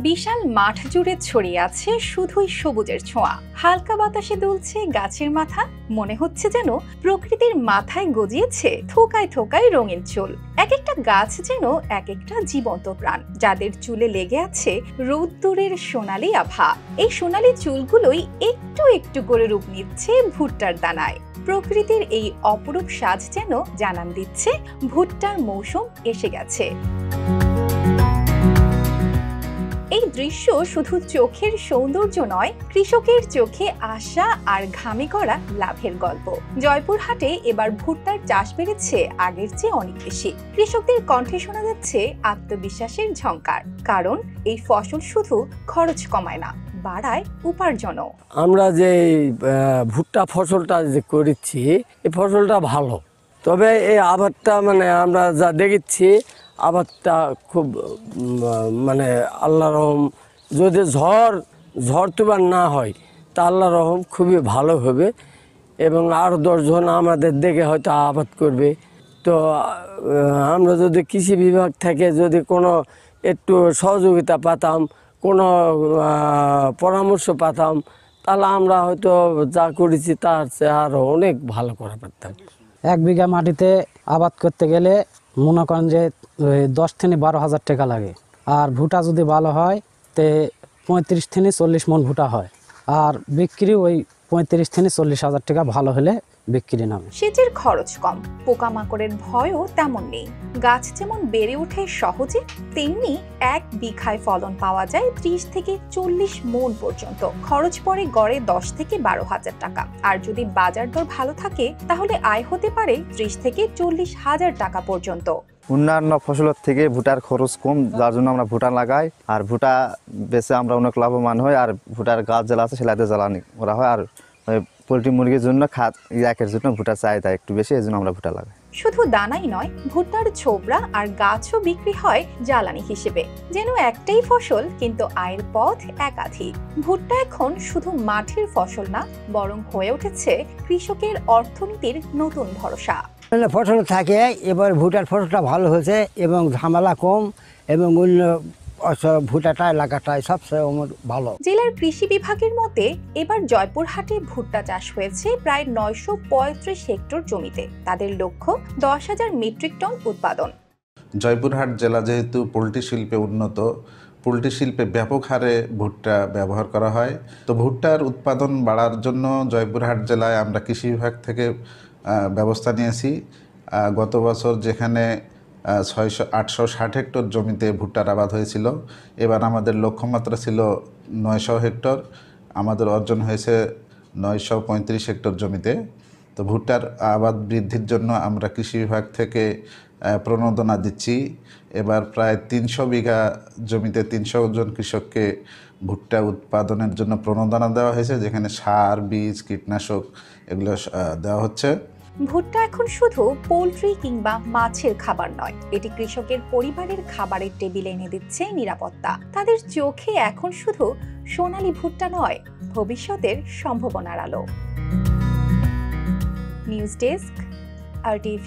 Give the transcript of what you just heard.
বিশাল মাঠ জুড়ে ছড়িয়ে আছে শুধুই সবুজের ছোঁয়া। হালকা বাতাসে দুলছে গাছের মাথা, মনে হচ্ছে যেন প্রকৃতির মাথায় গজিয়েছে থোকায় থোকায় রঙিন চুল। এক একটা গাছ যেন এক একটা জীবন্ত প্রাণ, যাদের চুলে লেগে আছে রোদ্দুরের সোনালি আভা। এই সোনালি চুলগুলোই একটু একটু করে রূপ নিচ্ছে ভুট্টার দানায়। প্রকৃতির এই অপরূপ সাজ যেন জানান দিচ্ছে ভুট্টার মৌসুম এসে গেছে। এই দৃশ্য শুধু চোখের সৌন্দর্য নয়, কৃষকের চোখে আশা আর ঘামে করা লাভের গল্প। জয়পুরহাটে এবার ভুট্টার চাষ বেড়েছে আগের চেয়ে অনেক বেশি। কৃষকদের কণ্ঠে শোনা যাচ্ছে আত্মবিশ্বাসের ঝংকার, কারণ এই ফসল শুধু খরচ কমায় না, বাড়ায় উপার্জনও। আমরা যে ভুট্টা ফসলটা যে করেছি, এই ফসলটা ভালো, তবে এই আবাদটা আমরা যা দেখেছি আবাদটা খুব আল্লাহ রহম, যদি ঝড় তুবার না হয় তা আল্লাহ রহম খুবই ভালো হবে এবং আরও 10 জন আমাদের দেখে হয়তো আবাদ করবে। তো আমরা যদি কৃষি বিভাগ থেকে যদি কোনো একটু সহযোগিতা পাতাম, কোনো পরামর্শ পাতাম, তাহলে আমরা হয়তো যা করেছি তার চেয়ে আরও অনেক ভালো করা পারতাম। 1 বিঘা মাটিতে আবাদ করতে গেলে মনে করেন যে 10 থেকে 12,000 টাকা লাগে। আর ভুট্টা যদি ভালো হয় তে 35 থেকে 40 মণ ভুট্টা হয়, আর বিক্রি ওই 35 থেকে 40,000 টাকা ভালো হলে বিক্রি নামে। সেচের খরচ কম, পোকামাকড়ের ভয়ও তেমন নেই। গাছ যেমন বেড়ে ওঠে সহজে, তেমনি 1 বিঘায় ফলন পাওয়া যায় 30 থেকে 40 মণ পর্যন্ত। খরচ পড়ে গড়ে 10 থেকে 12,000 টাকা। আর যদি বাজার দর ভালো থাকে তাহলে আয় হতে পারে 30 থেকে 40,000 টাকা পর্যন্ত। অন্যান্য ফসলের থেকে ভুট্টার খরচ কম, যার জন্য আমরা ভুট্টা লাগাই। আর ভুট্টা বেচে আমরা অনেক লাভবান হই। আর ভুট্টার গাছ যেটা আছে সেলাতে জ্বালানি করা হয়। আর পোলট্রি মুরগির জন্য একের জন্য ভুট্টার চাহিদা একটু বেশি, এই জন্য আমরা ভুট্টা লাগাই। শুধু দানাই নয়, ভুট্টার ছোবড়া আর গাছও বিক্রি হয় জ্বালানি হিসেবে। যেন একটাই ফসল, কিন্তু আয়ের পথ একাধিক। ভুট্টা এখন শুধু মাঠের ফসল না, বরং হয়ে উঠেছে কৃষকের অর্থনীতির নতুন ভরসা। ফসল থাকে, এবার ভুট্টার ফসলটা ভালো হয়েছে এবং ঝামেলা কম, এবং অন্য ভুট্টাটা এলাকাটায় সবচেয়ে ভালো। জেলার কৃষি বিভাগের মতে এবার জয়পুরহাটে ভুট্টা চাষ হয়েছে প্রায় 935 হেক্টর জমিতে। তাদের লক্ষ্য 10,000 মেট্রিক টন উৎপাদন। জয়পুরহাট জেলা যেহেতু পোলট্রি শিল্পে উন্নত, পোলট্রি শিল্পে ব্যাপক হারে ভুট্টা ব্যবহার করা হয়। তো ভুট্টার উৎপাদন বাড়ার জন্য জয়পুরহাট জেলায় আমরা কৃষি বিভাগ থেকে ব্যবস্থা নিয়েছি। গত বছর যেখানে 860 হেক্টর জমিতে ভুট্টার আবাদ হয়েছিল, এবার আমাদের লক্ষ্যমাত্রা ছিল 900 হেক্টর। আমাদের অর্জন হয়েছে 935 হেক্টর জমিতে। তো ভুট্টার আবাদ বৃদ্ধির জন্য আমরা কৃষি বিভাগ থেকে প্রণোদনা দিচ্ছি। এবার প্রায় 300 বিঘা জমিতে 300 জন কৃষককে ভুট্টা উৎপাদনের জন্য প্রণোদনা দেওয়া হয়েছে, যেখানে সার, বীজ, কীটনাশক এগুলো দেওয়া হচ্ছে। ভুট্টা এখন শুধু পোলট্রি কিংবা মাছের খাবার নয়, এটি কৃষকের পরিবারের খাবারের টেবিলে এনে দিচ্ছে নিরাপত্তা। তাদের চোখে এখন শুধু সোনালী ভুট্টা নয়, ভবিষ্যতের সম্ভাবনার আলো। News desk, RTV।